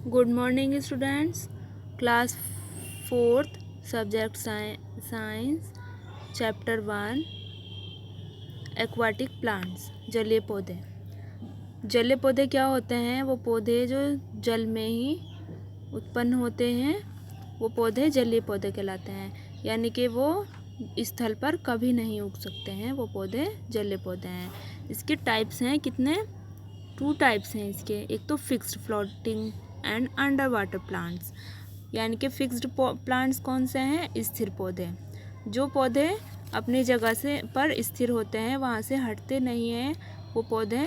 Good morning, students. Class 4th, subject science, chapter 1, aquatic plants, जलीय पौधे। जलीय पौधे क्या होते हैं? वो पौधे जो जल में ही उत्पन्न होते हैं, वो पौधे जलीय पौधे कहलाते हैं। यानी कि वो स्थल पर कभी नहीं उग सकते हैं, वो पौधे जलीय पौधे हैं। इसके टाइप्स हैं कितने? 2 टाइप्स हैं इसके। एक तो fixed floating and under water plants. यानी कि फिक्स्ड प्लांट्स कौन से हैं? स्थिर पौधे। जो पौधे अपनी जगह से पर स्थिर होते हैं, वहाँ से हटते नहीं हैं, वो पौधे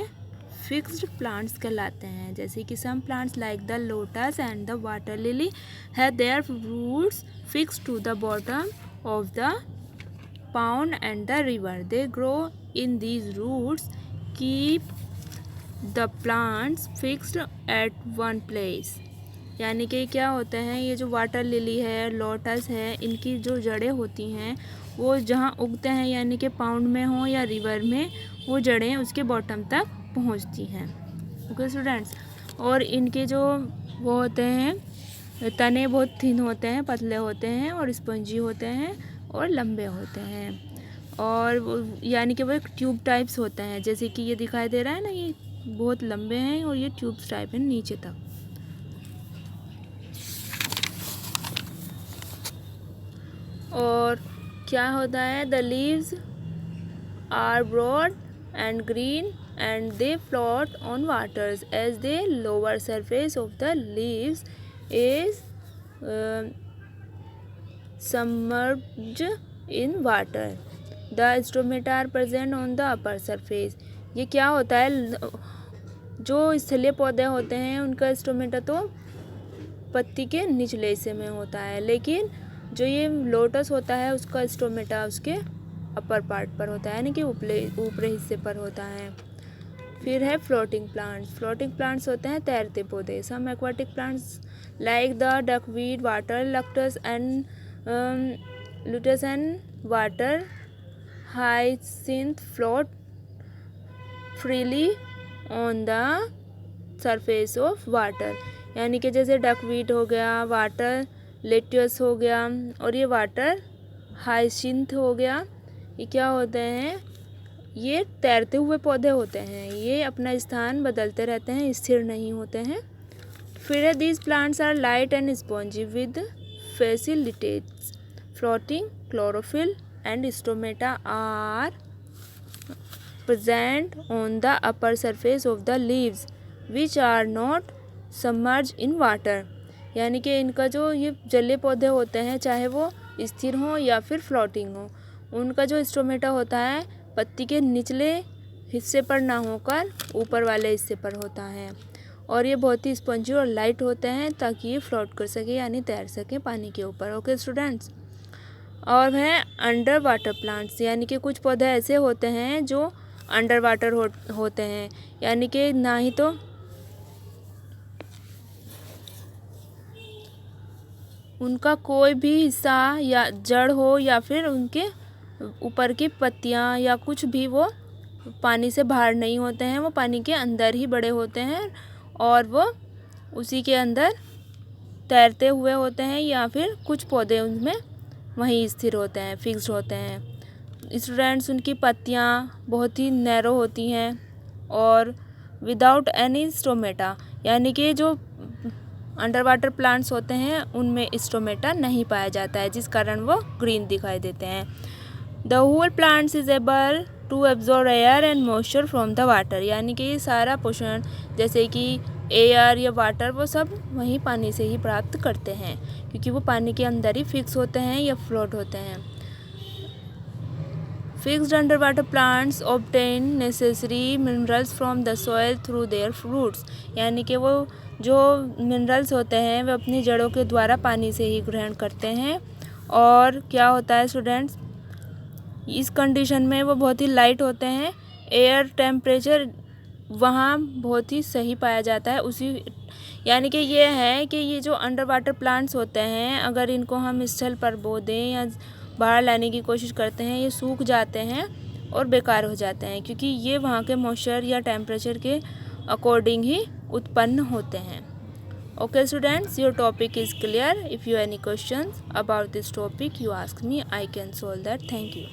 फिक्स्ड प्लांट्स कहलाते हैं। जैसे कि some plants like the lotus and the water lily have their roots fixed to the bottom of the pond and the river. They grow in these roots, keep the plants fixed at one place. यानी कि क्या होते हैं, ये जो water lily है, lotus है, इनकी जो जड़ें होती हैं वो जहाँ उगते हैं यानी कि पाउंड में हो या रिवर में, वो जड़ें उसके बॉटम तक पहुँचती हैं। Okay students. और इनके जो वो होते हैं तने बहुत थिन होते हैं, पतले होते हैं और स्पंजी होते हैं और लंबे होते हैं। और यानी कि वो एक ट्यूब टाइप्स होते हैं। जैसे कि ये दिखाई दे रहा है ना, ये बहुत लंबे हैं और ये ट्यूब्स टाइप हैं नीचे तक। और क्या होता है? The leaves are broad and green and they float on waters as the lower surface of the leaves is submerged in water. The stomata are present on the upper surface. ये क्या होता है? जो स्थलीय पौधे होते हैं उनका स्टोमेटा तो पत्ती के निचले हिस्से में होता है, लेकिन जो ये लोटस होता है उसका स्टोमेटा उसके अपर पार्ट पर होता है, यानी कि ऊपरी हिस्से पर होता है। फिर है फ्लोटिंग प्लांट्स। फ्लोटिंग प्लांट्स होते हैं तैरते पौधे। Some aquatic plants like the duckweed, water lettuce and lotus and water hyacinth float freely on the surface of water. यानी कि जैसे डकवीड हो गया, वाटर लेट्यूस हो गया और ये वाटर हाइसिंथ हो गया, ये क्या होते हैं? ये तैरते हुए पौधे होते हैं। ये अपना स्थान बदलते रहते हैं, स्थिर नहीं होते हैं। फिर these plants are light and spongy with facilitates floating. Chlorophyll and stomata are present on the upper surface of the leaves which are not submerged in water. यानी कि इनका जो ये जलीय पौधे होते हैं, चाहे वो स्थिर हों या फिर फ्लोटिंग हो, उनका जो स्टोमेटा होता है पत्ती के निचले हिस्से पर ना होकर ऊपर वाले हिस्से पर होता है। और ये बहुत ही स्पंजी और लाइट होते हैं ताकि ये फ्लोट कर सके यानी तैर सके पानी के ऊपर। Okay students. और हैं अंडर वाटर प्लांट्स। यानी कि कुछ पौधे ऐसे होते हैं जो अंडर वाटर होते हैं, यानी कि ना ही तो उनका कोई भी हिस्सा या जड़ हो या फिर उनके ऊपर की पत्तियां या कुछ भी वो पानी से बाहर नहीं होते हैं, वो पानी के अंदर ही बड़े होते हैं और वो उसी के अंदर तैरते हुए होते हैं, या फिर कुछ पौधे उनमें वहीं स्थिर होते हैं, फिक्स्ड होते हैं। स्टूडेंट्स, उनकी पत्तियाँ बहुत ही नैरो होती हैं और विदाउट एनी स्टोमेटा। यानी कि जो अंडर वाटर प्लांट्स होते हैं उनमें स्टोमेटा नहीं पाया जाता है, जिस कारण वो ग्रीन दिखाई देते हैं। The whole plants is able to absorb air and moisture from the water. यानी कि ये सारा पोषण जैसे कि एयर या वाटर वो सब वहीं पानी से ही प्राप्त करते हैं, क्योंकि वो पानी के अंदर ही फिक्स होते हैं या फ्लोट होते हैं। Fixed under water plants obtain necessary minerals from the soil through their roots. यानी कि वो जो मिनरल्स होते हैं वे अपनी जड़ों के द्वारा पानी से ही ग्रहण करते हैं। और क्या होता है स्टूडेंट्स, इस कंडीशन में वो बहुत ही लाइट होते हैं। एयर टेम्परेचर वहाँ बहुत ही सही पाया जाता है उसी। यानी कि ये है कि ये जो अंडर वाटर प्लांट्स होते हैं, अगर इनको हम स्थल पर बो दें या बाहर लाने की कोशिश करते हैं, ये सूख जाते हैं और बेकार हो जाते हैं, क्योंकि ये वहाँ के मॉइस्चर या टेम्परेचर के अकॉर्डिंग ही उत्पन्न होते हैं। Okay students, your topic is clear. If you have any questions about this topic, you ask me, I can solve that. Thank you.